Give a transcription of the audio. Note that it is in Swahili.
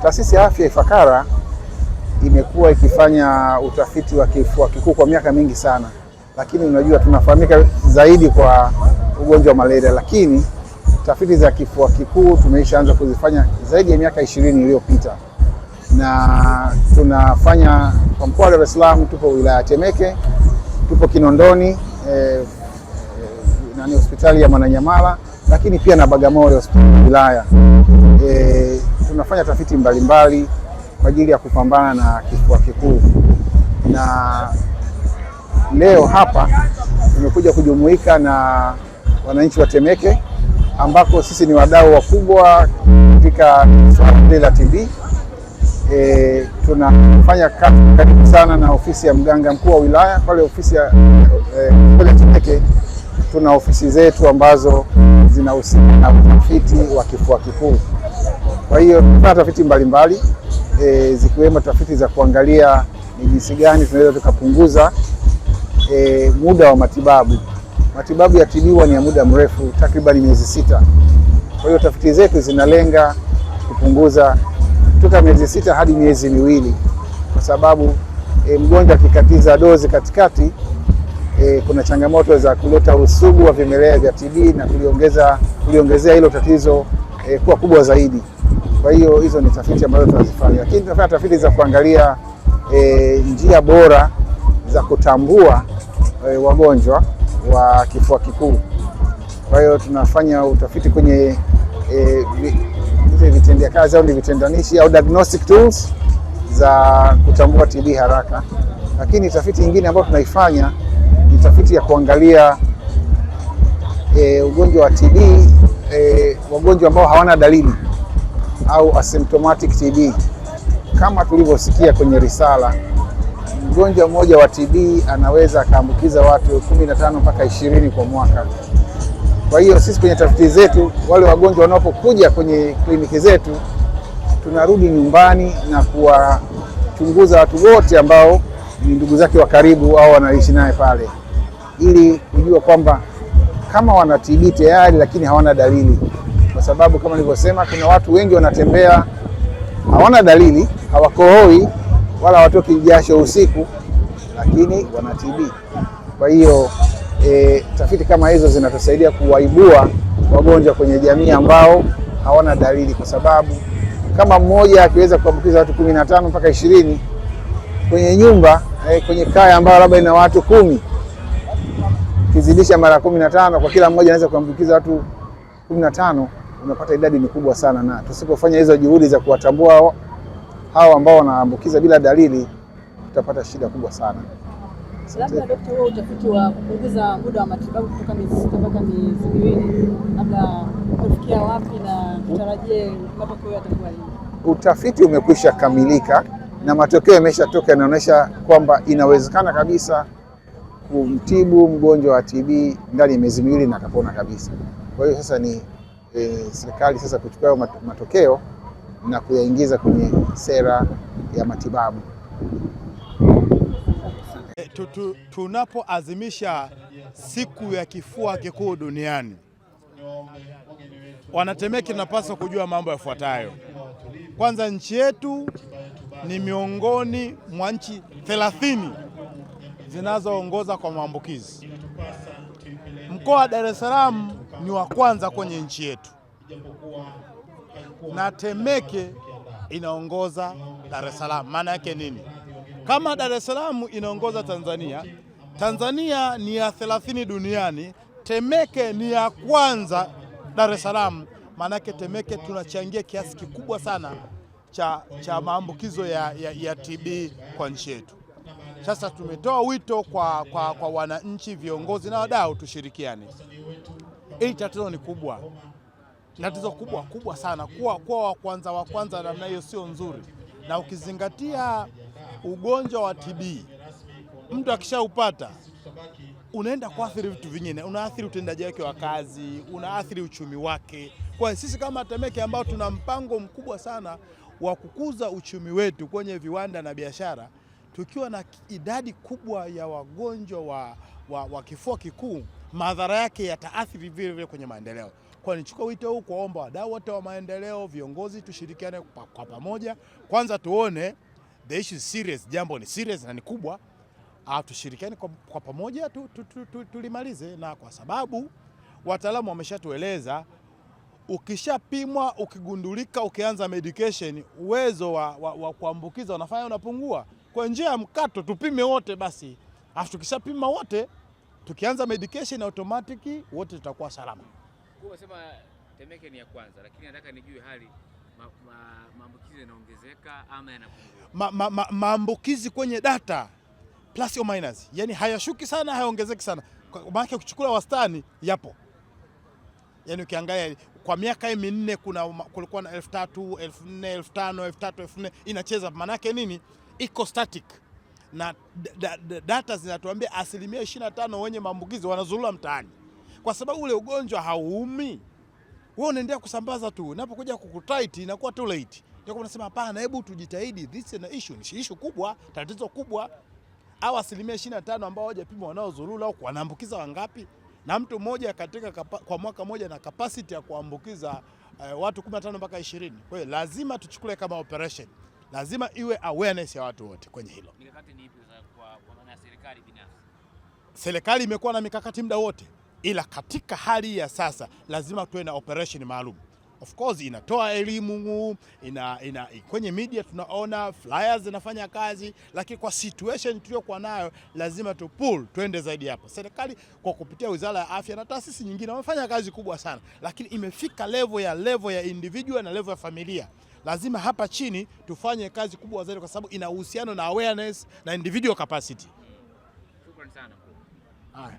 Taasisi ya Afya Ifakara imekuwa ikifanya utafiti wa kifua kikuu kwa miaka mingi sana, lakini unajua tunafahamika zaidi kwa ugonjwa wa malaria, lakini tafiti za kifua kikuu tumeishaanza kuzifanya zaidi ya miaka 20 iliyopita, na tunafanya kwa mkoa wa Dar es Salaam. Tupo wilaya Temeke, tupo Kinondoni hospitali ya Mwananyamala, lakini pia na Bagamoyo hospitali ya wilaya. Tunafanya tafiti mbalimbali kwa ajili ya kupambana na kifua kikuu, na leo hapa tumekuja kujumuika na wananchi wa Temeke ambako sisi ni wadau wakubwa katika swala la TB. Tunafanya kazi karibu sana na ofisi ya mganga mkuu wa wilaya. Pale ofisi ya Temeke tuna ofisi zetu ambazo zinahusika na utafiti wa kifua kikuu. Kwa hiyo tunafanya tafiti mbalimbali zikiwemo tafiti za kuangalia ni jinsi gani tunaweza tukapunguza muda wa matibabu. Matibabu ya TB ni ya muda mrefu, takriban miezi 6. Kwa hiyo tafiti zetu zinalenga kupunguza kutoka miezi 6 hadi miezi 2, kwa sababu mgonjwa akikatiza dozi katikati kuna changamoto za kuleta usugu wa vimelea vya TB na kuliongezea hilo tatizo kuwa kubwa zaidi. Kwa hiyo hizo ni tafiti ambazo tunazifanya, lakini tunafanya tafiti za kuangalia njia bora za kutambua wagonjwa wa kifua kikuu. Kwa hiyo tunafanya utafiti kwenye vitendea kazi au vitendanishi au diagnostic tools za kutambua TB haraka. Lakini tafiti nyingine ambayo tunaifanya ni tafiti ya kuangalia ugonjwa wa TB, wagonjwa ambao hawana dalili au asymptomatic TB. Kama tulivyosikia kwenye risala, mgonjwa mmoja wa TB anaweza akaambukiza watu 15 mpaka 20 kwa mwaka. Kwa hiyo sisi kwenye tafiti zetu, wale wagonjwa wanapokuja kwenye kliniki zetu, tunarudi nyumbani na kuwachunguza watu wote ambao ni ndugu zake wa karibu au wanaishi naye pale, ili kujua kwamba kama wana TB tayari lakini hawana dalili. Kwa sababu kama nilivyosema, kuna watu wengi wanatembea hawana dalili, hawakohoi wala hawatoki jasho usiku, lakini wana TB. Kwa hiyo tafiti kama hizo zinatusaidia kuwaibua wagonjwa kwenye jamii ambao hawana dalili, kwa sababu kama mmoja akiweza kuambukiza watu 15 mpaka 20 kwenye nyumba, kwenye kaya ambayo labda ina watu 10, kizidisha mara 15, kwa kila mmoja anaweza kuambukiza watu 15, unapata idadi ni kubwa sana. Na tusipofanya hizo juhudi za kuwatambua hao ambao wanaambukiza bila dalili, tutapata shida kubwa sana. Labda daktari, wewe utafiti wa kupunguza muda wa matibabu kutoka miezi 6 mpaka miezi 2, labda kufikia wapi na tutarajie matokeo yatakuwa nini? Utafiti umekwisha kamilika na matokeo yameshatoka, yanaonyesha kwamba inawezekana kabisa kumtibu mgonjwa wa TB ndani ya miezi 2 na akapona kabisa. Kwa hiyo sasa ni serikali sasa kuchukua matokeo na kuyaingiza kwenye sera ya matibabu. Tunapoadhimisha siku ya kifua kikuu duniani, Wanatemeke tunapaswa kujua mambo yafuatayo. Kwanza, nchi yetu ni miongoni mwa nchi 30 zinazoongoza kwa maambukizi. Mkoa wa Dar es Salaam ni wa kwanza kwenye nchi yetu, na Temeke inaongoza Dar es Salaam. Maana yake nini? Kama Dar es Salaam inaongoza Tanzania, Tanzania ni ya 30 duniani, Temeke ni ya kwanza Dar es Salaam, maana yake Temeke tunachangia kiasi kikubwa sana cha maambukizo ya TB kwa nchi yetu. Sasa tumetoa wito kwa wananchi, viongozi na wadau tushirikiane. Hili tatizo ni kubwa. Tatizo kubwa sana. Kuwa wa kwanza namna hiyo sio nzuri. Na ukizingatia ugonjwa wa TB, mtu akishaupata unaenda kuathiri vitu vingine, unaathiri utendaji wake wa kazi, unaathiri uchumi wake. Kwa sisi kama Temeke ambao tuna mpango mkubwa sana wa kukuza uchumi wetu kwenye viwanda na biashara, tukiwa na idadi kubwa ya wagonjwa wa kifua kikuu, madhara yake yataathiri vile vile kwenye maendeleo. Kwa nichukua wito huu kuomba wadau wote wa maendeleo, viongozi, tushirikiane kwa pamoja. Kwanza tuone the issue is serious, jambo ni serious na ni kubwa. Tushirikiane kwa pamoja tulimalize, na kwa sababu wataalamu wameshatueleza ukishapimwa, ukigundulika, ukianza medication, uwezo wa kuambukiza unapungua. Kwa njia ya mkato tupime wote basi. Tukishapima wote, tukianza medication automatic wote tutakuwa salama. Unasema Temeke ni ya kwanza, lakini nataka nijue hali maambukizi yanaongezeka ama yanapungua? Maambukizi kwenye data plus or minus, yani hayashuki sana, hayaongezeki sana. Maana ukichukua wastani yapo. Yani ukiangalia kwa miaka minne kulikuwa na 3000, 4000, 5000, 3000, 4000 inacheza. Maana yake nini? Iko static. Na data zinatuambia 25% wenye maambukizi wanazurura mtaani. Kwa sababu ule ugonjwa hauumi. Wewe unaendelea kusambaza tu. Unapokuja kukutight inakuwa too late. Ndio unasema hapana, hebu tujitahidi. This is an issue. Ni issue kubwa, tatizo kubwa. Au 25% ambao hawajapimwa wanaozurura au wanaambukiza wangapi? Na mtu mmoja katika kwa mwaka mmoja na capacity ya kuambukiza watu 15 mpaka 20. Kwa hiyo lazima tuchukue kama operation. Lazima iwe awareness ya watu wote kwenye hilo. Mikakati ni ipi kwa maana ya serikali binafsi? Serikali imekuwa na mikakati muda wote, ila katika hali ya sasa lazima tuwe na operation maalum. Of course inatoa elimu, kwenye media tunaona flyers zinafanya kazi, lakini kwa situation tuliyokuwa nayo lazima tuende zaidi hapo. Serikali kwa kupitia Wizara ya Afya na taasisi nyingine wamefanya kazi kubwa sana, lakini imefika level ya individual na level ya familia. Lazima hapa chini tufanye kazi kubwa zaidi, kwa sababu ina uhusiano na awareness na individual capacity. Shukrani sana. Haya.